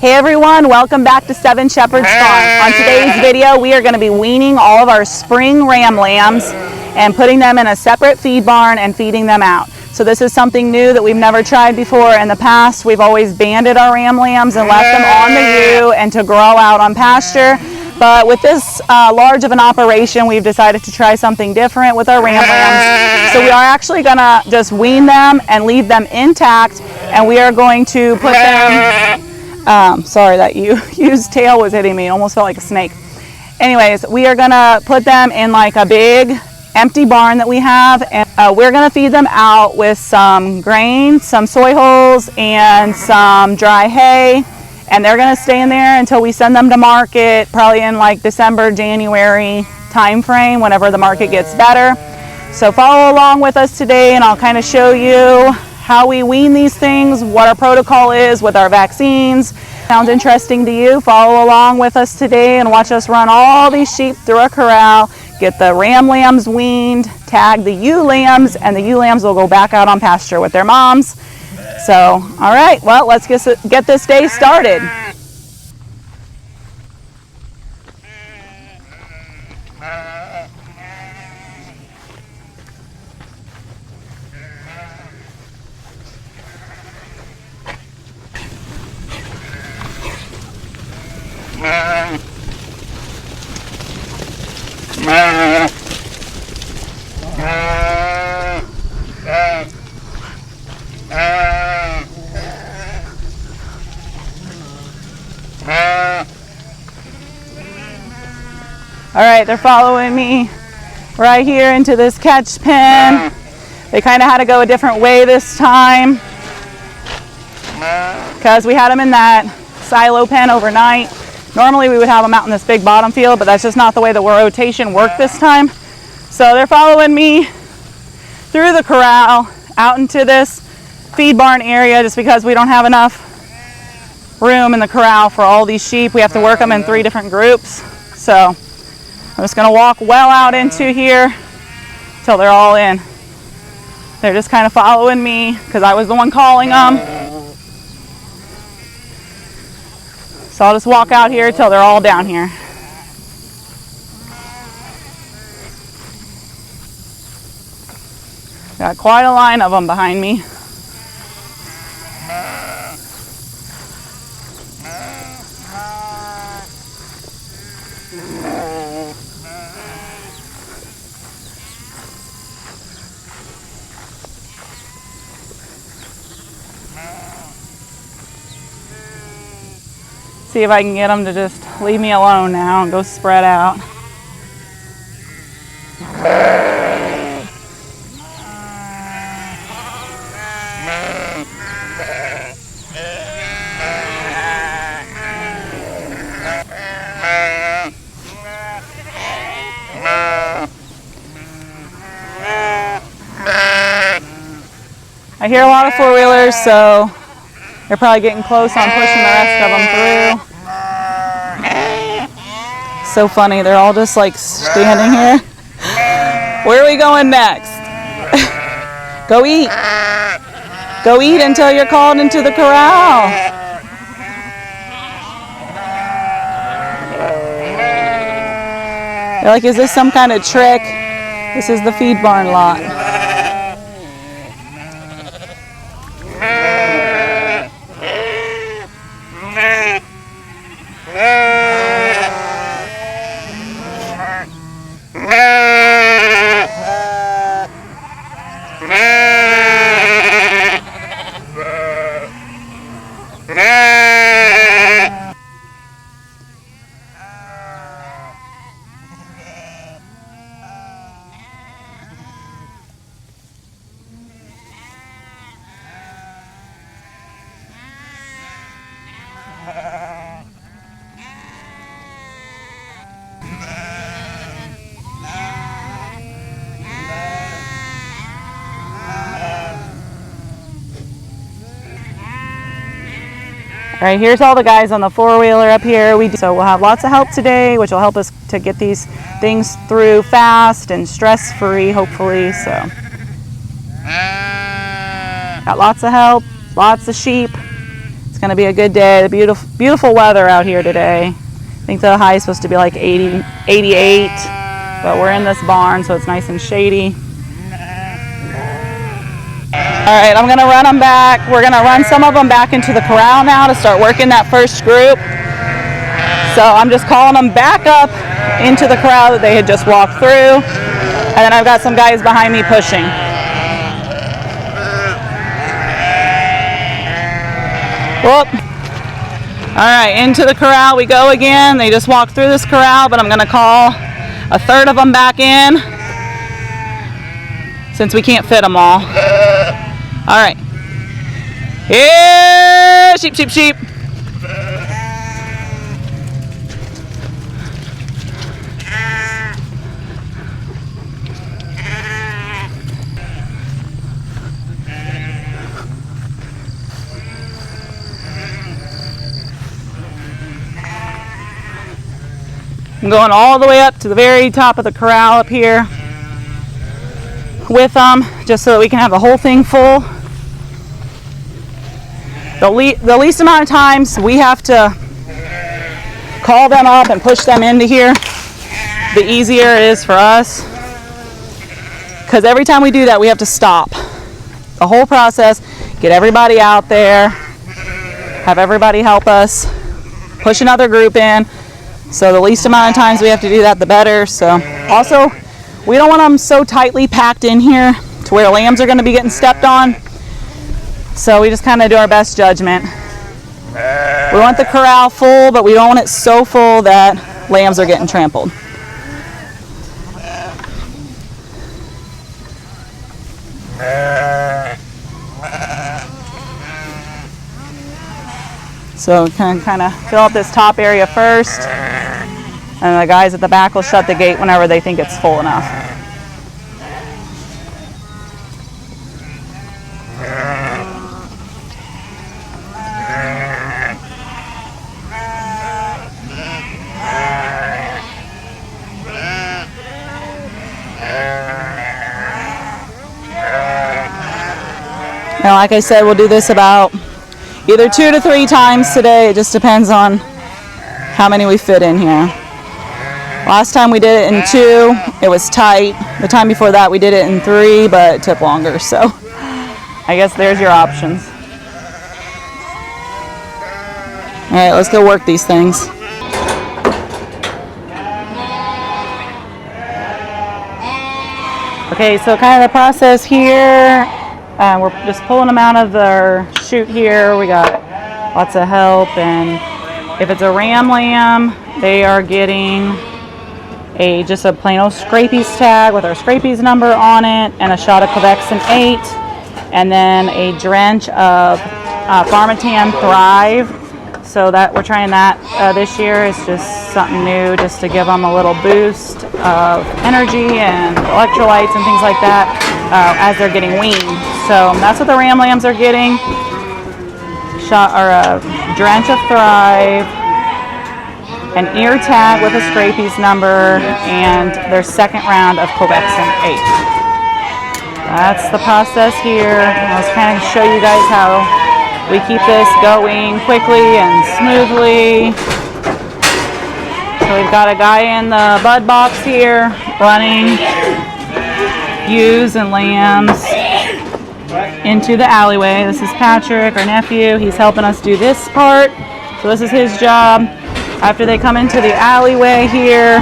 Hey everyone, welcome back to Seven Shepherds Farm. On today's video, we are going to be weaning all of our spring ram lambs and putting them in a separate feed barn and feeding them out. So this is something new that we've never tried before. In the past, we've always banded our ram lambs and left them on the ewe and to grow out on pasture. But with this large of an operation, we've decided to try something different with our ram lambs. So we are actually going to just wean them and leave them intact, and we are going to put them... sorry, that ewe's tail was hitting me. It almost felt like a snake. Anyways, we are going to put them in like a big empty barn that we have, and we're going to feed them out with some grain, some soy hulls, and some dry hay. And they're going to stay in there until we send them to market, probably in like December, January time frame, whenever the market gets better. So follow along with us today, and I'll kind of show you how we wean these things, what our protocol is with our vaccines. Sounds interesting to you? Follow along with us today and watch us run all these sheep through a corral, get the ram lambs weaned, tag the ewe lambs, and the ewe lambs will go back out on pasture with their moms. So, all right, well, let's get this day started. All right, they're following me right here into this catch pen. They kind of had to go a different way this time because we had them in that silo pen overnight. Normally we would have them out in this big bottom field, but that's just not the way the rotation worked this time. So they're following me through the corral out into this feed barn area just because we don't have enough room in the corral for all these sheep. We have to work them in 3 different groups. So I'm just going to walk well out into here till they're all in. They're just kind of following me because I was the one calling them. So I'll just walk out here till they're all down here. Got quite a line of them behind me. See if I can get them to just leave me alone now and go spread out. I hear a lot of four-wheelers, so they're probably getting close on pushing the rest of them through. So funny, they're all just like standing here. Where are we going next? Go eat. Go eat until you're called into the corral. They're like, is this some kind of trick? This is the feed barn lot. All right, here's all the guys on the four-wheeler up here. So we'll have lots of help today, which will help us to get these things through fast and stress-free, hopefully. So got lots of help, lots of sheep. It's gonna be a good day. Beautiful, beautiful weather out here today. I think the high is supposed to be like 80, 88, but we're in this barn, so it's nice and shady. All right, I'm gonna run them back. We're gonna run some of them back into the corral now to start working that first group. So I'm just calling them back up into the corral that they had just walked through. And then I've got some guys behind me pushing. Whoop. All right, into the corral we go again. They just walked through this corral, but I'm gonna call a third of them back in since we can't fit them all. All right. Yeah, sheep, sheep, sheep. I'm going all the way up to the very top of the corral up here with them, just so that we can have the whole thing full. The least amount of times we have to call them up and push them into here, the easier it is for us. Because every time we do that, we have to stop the whole process, get everybody out there, have everybody help us, push another group in. So the least amount of times we have to do that, the better. So also, we don't want them so tightly packed in here to where lambs are going to be getting stepped on. So we just kind of do our best judgment. We want the corral full, but we don't want it so full that lambs are getting trampled. So we can kind of fill up this top area first, and the guys at the back will shut the gate whenever they think it's full enough. Now, like I said, we'll do this about either 2 to 3 times today. It just depends on how many we fit in here. Last time we did it in 2, it was tight. The time before that we did it in 3, but it took longer. So I guess there's your options. All right, let's go work these things. Okay, so kind of the process here. We're just pulling them out of their chute here. We got lots of help, and if it's a ram lamb, they are getting just a plain old Scrapies tag with our Scrapies number on it, and a shot of vaccinate, and then a drench of Pharmatan Thrive. So that we're trying that this year. It's just something new, just to give them a little boost of energy and electrolytes and things like that as they're getting weaned. So that's what the ram lambs are getting. Shot or a drench of Thrive, an ear tag with a Scrapies number, and their second round of vaccinate. That's the process here. I was kind of show you guys how we keep this going quickly and smoothly. So we've got a guy in the bud box here running ewes and lambs into the alleyway. This is Patrick, our nephew. He's helping us do this part. So this is his job. After they come into the alleyway here,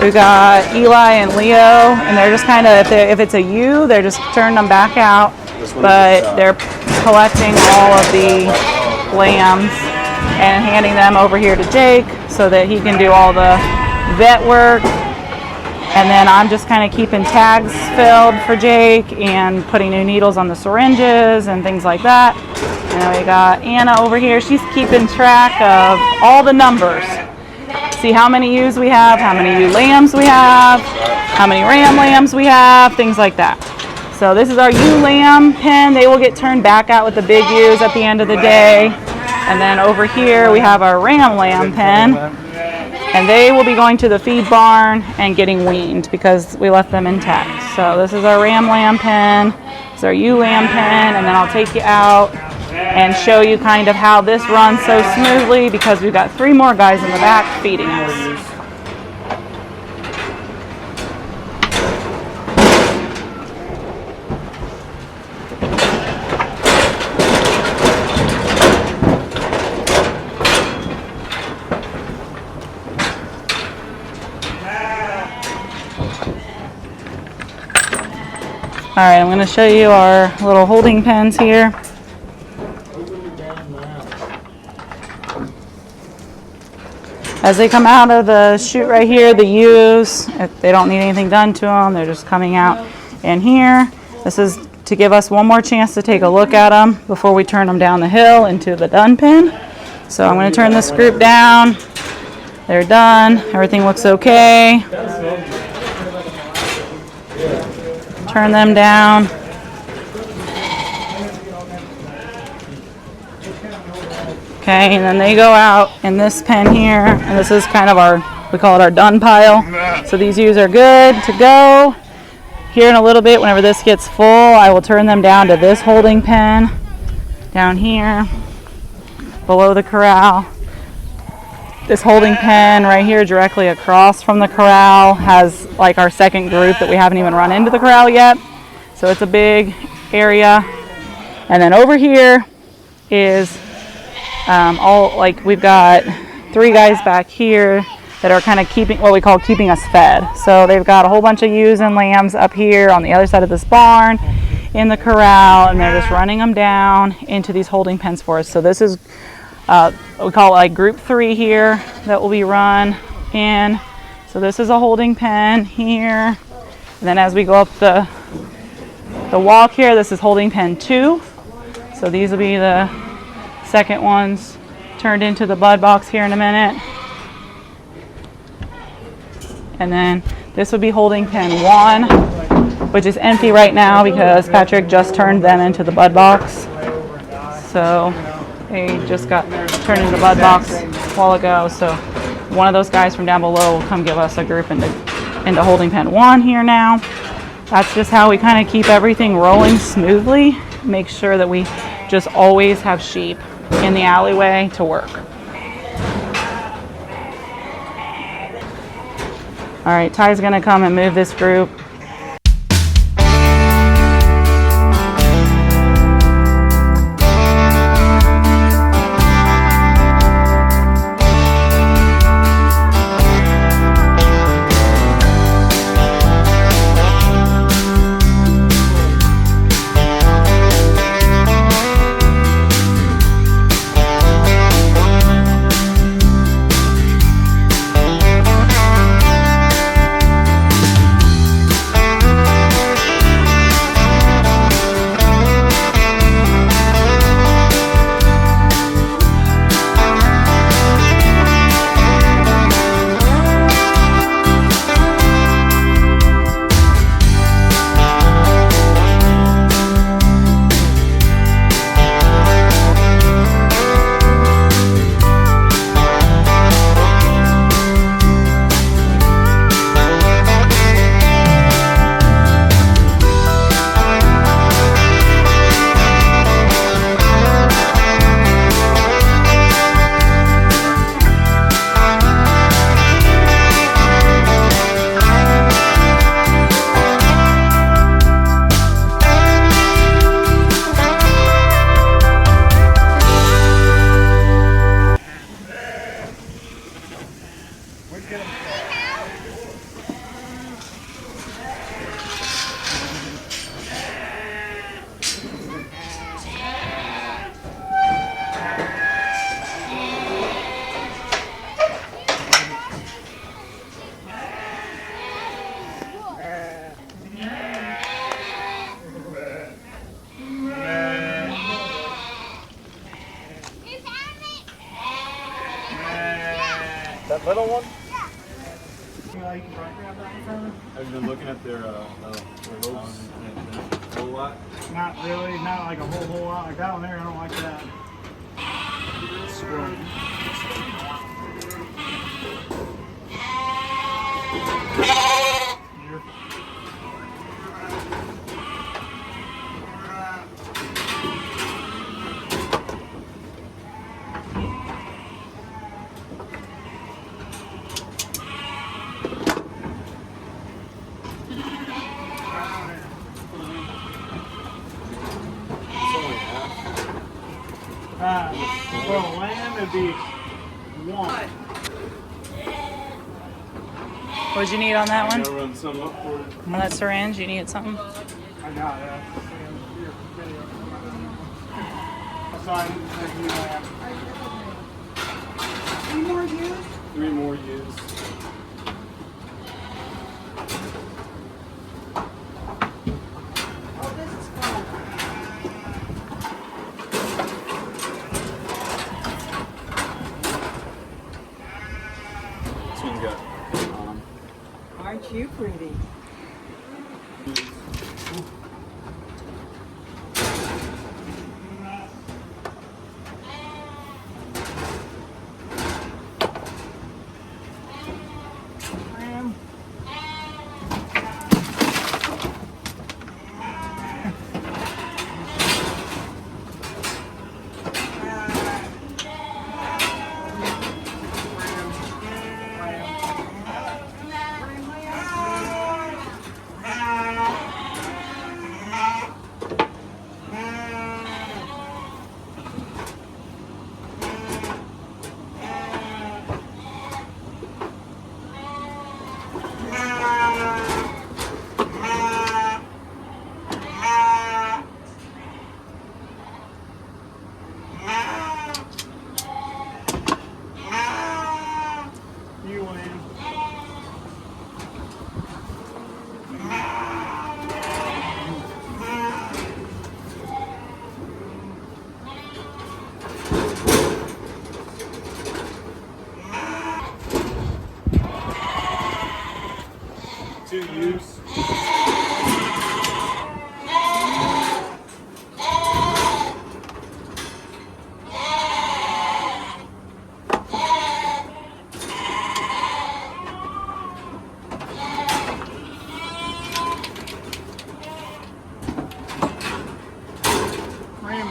we've got Eli and Leo, and they're just kind of, if it's a ewe, they're just turning them back out, but they're collecting all of the lambs and handing them over here to Jake so that he can do all the vet work. And then I'm just kind of keeping tags filled for Jake and putting new needles on the syringes and things like that. And then we got Anna over here. She's keeping track of all the numbers. See how many ewes we have, how many ewe lambs we have, how many ram lambs we have, things like that. So this is our ewe lamb pen. They will get turned back out with the big ewes at the end of the day. And then over here we have our ram lamb pen. And they will be going to the feed barn and getting weaned because we left them intact. So this is our ram lamb pen. This is our ewe lamb pen. And then I'll take you out and show you kind of how this runs so smoothly because we've got 3 more guys in the back feeding us. All right, I'm going to show you our little holding pens here. As they come out of the chute right here, the ewes, if they don't need anything done to them, they're just coming out in here. This is to give us one more chance to take a look at them before we turn them down the hill into the done pen. So I'm going to turn this group down. They're done. Everything looks okay. Turn them down. Okay, and then they go out in this pen here, and this is kind of our, we call it our done pile. So these ewes are good to go. Here in a little bit, whenever this gets full, I will turn them down to this holding pen down here below the corral. This holding pen right here directly across from the corral has like our second group that we haven't even run into the corral yet. So it's a big area. And then over here is we've got 3 guys back here that are kind of keeping what we call keeping us fed. So they've got a whole bunch of ewes and lambs up here on the other side of this barn in the corral, and they're just running them down into these holding pens for us. So this is we call it like group 3 here that will be run in. So this is a holding pen here, and then as we go up the walk here, this is holding pen 2. So these will be the second ones turned into the bud box here in a minute. And then this would be holding pen 1, which is empty right now because Patrick just turned them into the bud box. So they just got turned into the bud box a while ago. So one of those guys from down below will come give us a group into holding pen 1 here now. That's just how we kind of keep everything rolling smoothly. Make sure that we just always have sheep in the alleyway to work. All right, Ty's gonna come and move this group. That little one? Have you been looking at their lobes a whole lot? Not really, not like a whole lot. Like that one there, I don't like that. Squirrel. to be one. What'd you need on that one? I'll run some up for you. On that syringe, you needed something? I got it. Aside, Three more years? 3 more ewes. Oh, this is fun. This one got Aren't you pretty? Ram. You win. Two ewes. Ram.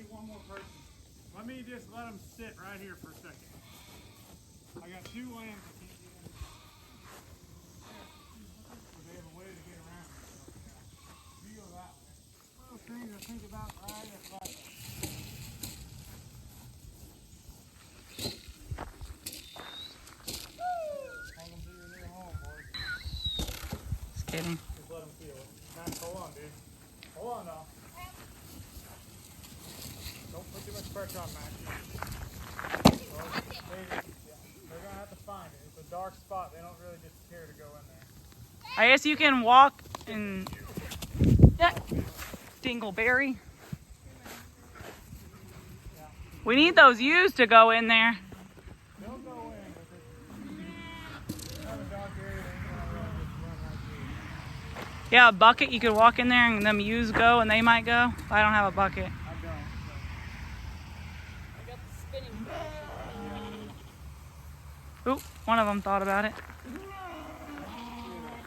One more person. Let me just let them sit right here for a second. I got 2 lambs I can't get in. So they have a way to get around. So, you go that way. Little things to think about right at left. Take them to your new home, boys. Just kidding. Just let them feel it. Max, hold on, dude. Hold on now. Don't put too much pressure on Max. Well, they're gonna have to find it. It's a dark spot. They don't really just care to go in there. I guess you can walk and Dingleberry. We need those ewes to go in there. They'll go in, but they have a dark area. They ain't gonna really just run right through. Yeah, a bucket, you could walk in there and them ewes go and they might go. I don't have a bucket. I don't. I got the spinning. Oop, one of them thought about it.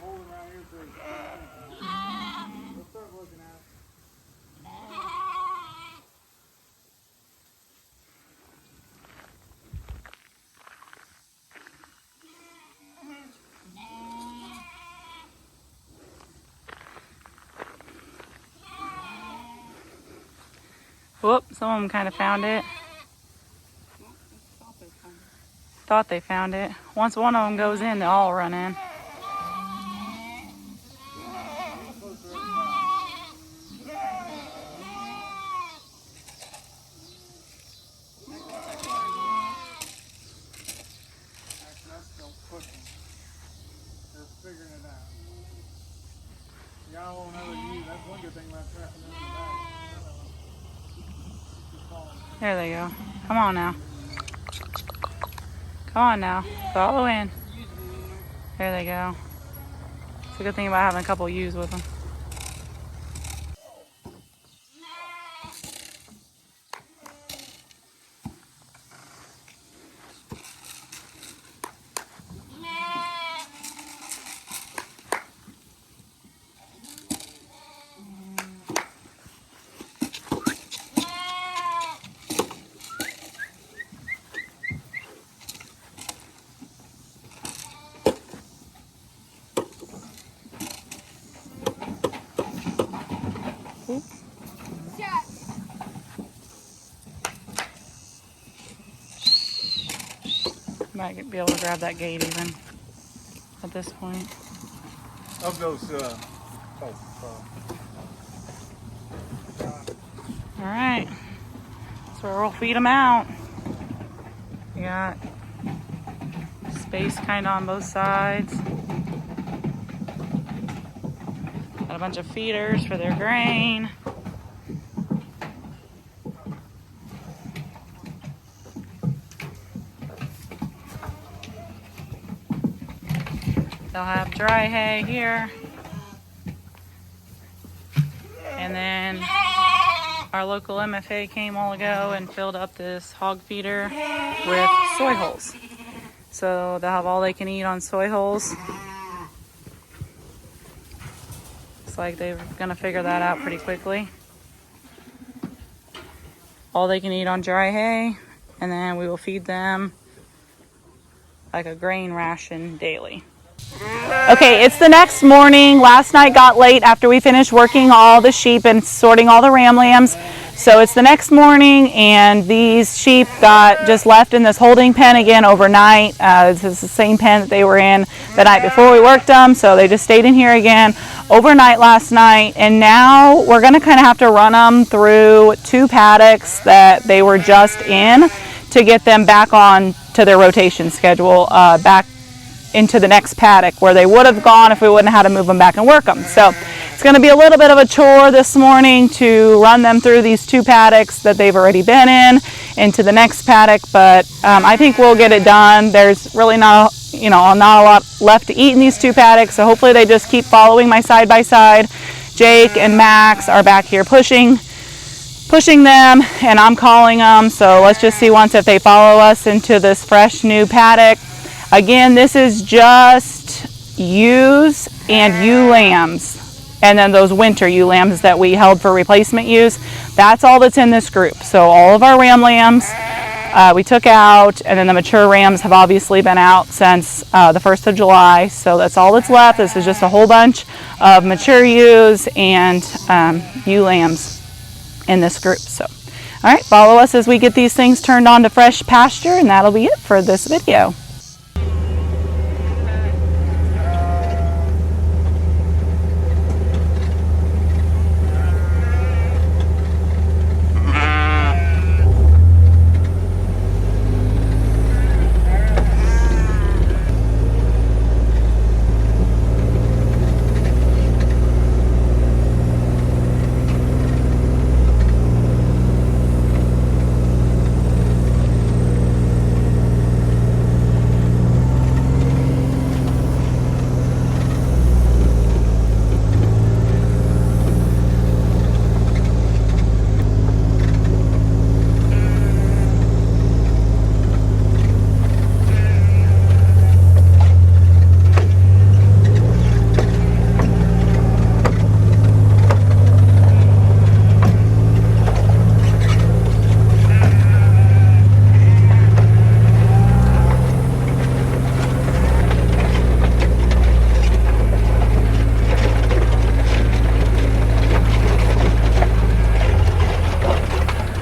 Hold it around here for We'll start looking at it. Whoop, some of them kind of found it. Thought they found it. Once one of them goes in, they all run in. There they go. Come on now. Come on now. Follow in. There they go. It's a good thing about having a couple ewes with them. Might be able to grab that gate even at this point. Of those, All right, so we'll feed them out. We got space kind of on both sides. Got a bunch of feeders for their grain. They'll have dry hay here. And then our local MFA came a while ago and filled up this hog feeder with soy hulls. So they'll have all they can eat on soy hulls. Looks like they're gonna figure that out pretty quickly. All they can eat on dry hay, and then we will feed them like a grain ration daily. Okay, it's the next morning. Last night got late after we finished working all the sheep and sorting all the ram lambs. So it's the next morning, and these sheep got just left in this holding pen again overnight. This is the same pen that they were in the night before we worked them, so they just stayed in here again overnight last night. And now we're going to kind of have to run them through 2 paddocks that they were just in to get them back on to their rotation schedule, back into the next paddock where they would have gone if we wouldn't have had to move them back and work them. So it's going to be a little bit of a chore this morning to run them through these 2 paddocks that they've already been in into the next paddock, but I think we'll get it done. There's really not a lot left to eat in these 2 paddocks, so hopefully they just keep following my side by side. Jake and Max are back here pushing them, and I'm calling them, so let's just see once if they follow us into this fresh new paddock. Again, this is just ewes and ewe lambs, and then those winter ewe lambs that we held for replacement ewes. That's all that's in this group. So all of our ram lambs we took out, and then the mature rams have obviously been out since the 1st of July. So that's all that's left. This is just a whole bunch of mature ewes and ewe lambs in this group. So, all right, follow us as we get these things turned on to fresh pasture, and that'll be it for this video.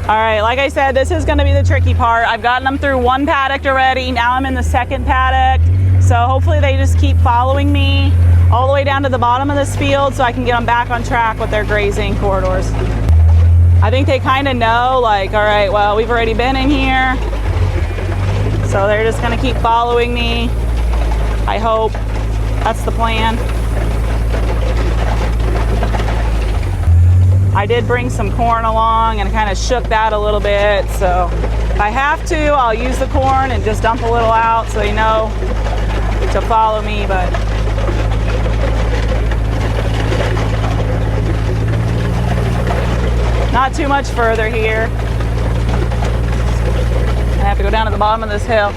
All right, like I said, this is going to be the tricky part. I've gotten them through 1 paddock already. Now I'm in the 2nd paddock. So hopefully they just keep following me all the way down to the bottom of this field so I can get them back on track with their grazing corridors. I think they kind of know, like, all right, well, we've already been in here. So they're just going to keep following me. I hope that's the plan. I did bring some corn along and kind of shook that a little bit. So if I have to, I'll use the corn and just dump a little out so they know to follow me. But not too much further here. I have to go down to the bottom of this hill.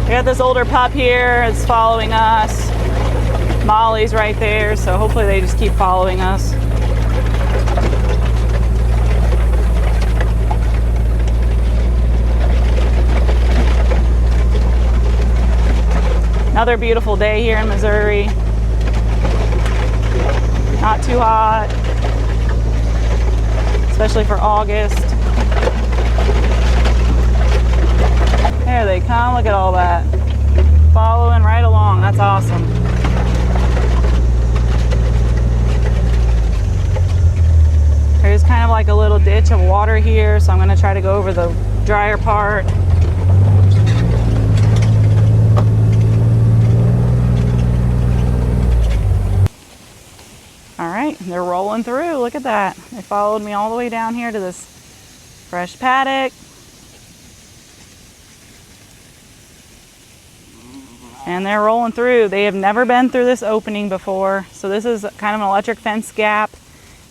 We got this older pup here. It's following us. Molly's right there, so hopefully they just keep following us. Another beautiful day here in Missouri. Not too hot, especially for August. There they come, look at all that. Following right along, that's awesome. There's kind of like a little ditch of water here, so I'm gonna try to go over the drier part. All right, they're rolling through, look at that. They followed me all the way down here to this fresh paddock. And they're rolling through. They have never been through this opening before. So this is kind of an electric fence gap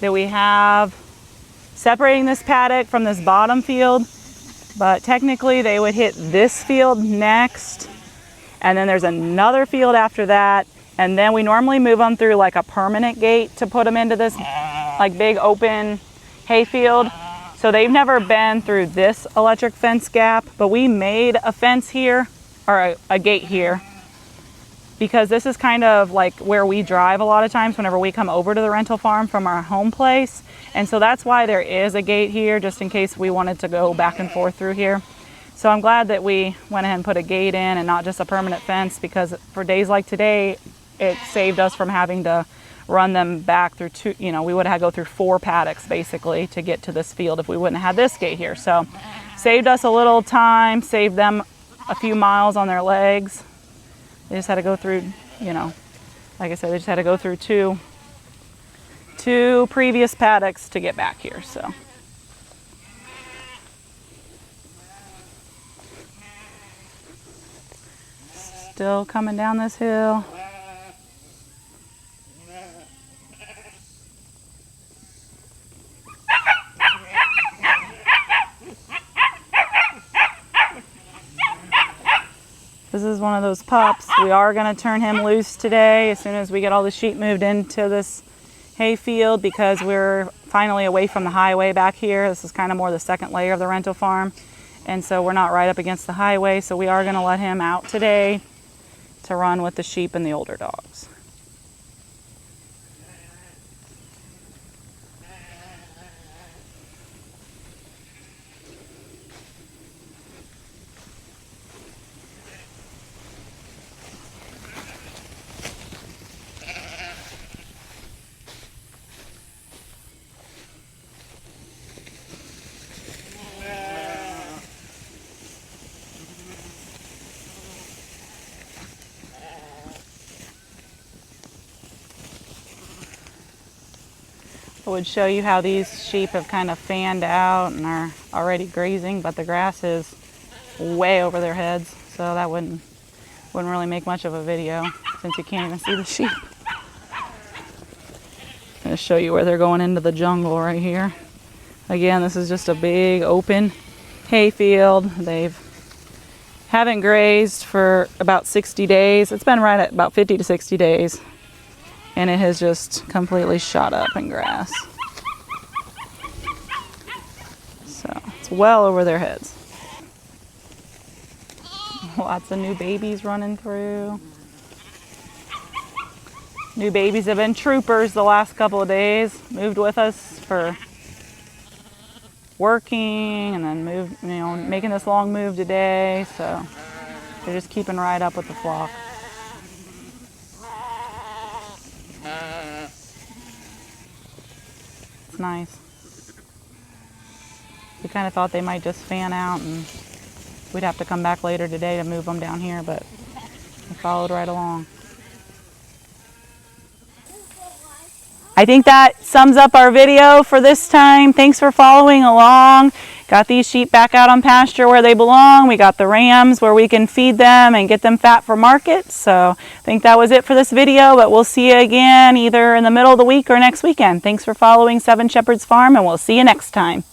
that we have separating this paddock from this bottom field. But technically they would hit this field next. And then there's another field after that. And then we normally move them through like a permanent gate to put them into this like big open hay field. So they've never been through this electric fence gap, but we made a fence here, or a gate here, because this is kind of like where we drive a lot of times whenever we come over to the rental farm from our home place. And so that's why there is a gate here, just in case we wanted to go back and forth through here. So I'm glad that we went ahead and put a gate in and not just a permanent fence, because for days like today, it saved us from having to run them back through two, you know, we would have had to go through 4 paddocks basically to get to this field if we wouldn't have had this gate here. So saved us a little time, saved them a few miles on their legs. They just had to go through, you know, like I said, they just had to go through two previous paddocks to get back here. So still coming down this hill. This is one of those pups. We are going to turn him loose today as soon as we get all the sheep moved into this hay field, because we're finally away from the highway back here. This is kind of more the second layer of the rental farm, and so we're not right up against the highway, so we are going to let him out today to run with the sheep and the older dogs. I would show you how these sheep have kind of fanned out and are already grazing, but the grass is way over their heads, so that wouldn't really make much of a video since you can't even see the sheep. I'm going to show you where they're going into the jungle right here. Again, this is just a big open hay field. They haven't grazed for about 60 days. It's been right at about 50 to 60 days. And it has just completely shot up in grass. So it's well over their heads. Lots of new babies running through. New babies have been troopers the last couple of days. Moved with us for working and then moved, you know, making this long move today. So they're just keeping right up with the flock. It's nice. We kind of thought they might just fan out and we'd have to come back later today to move them down here, but we followed right along. I think that sums up our video for this time. Thanks for following along. Got these sheep back out on pasture where they belong. We got the rams where we can feed them and get them fat for market. So I think that was it for this video, but we'll see you again either in the middle of the week or next weekend. Thanks for following Seven Shepherds Farm, and we'll see you next time.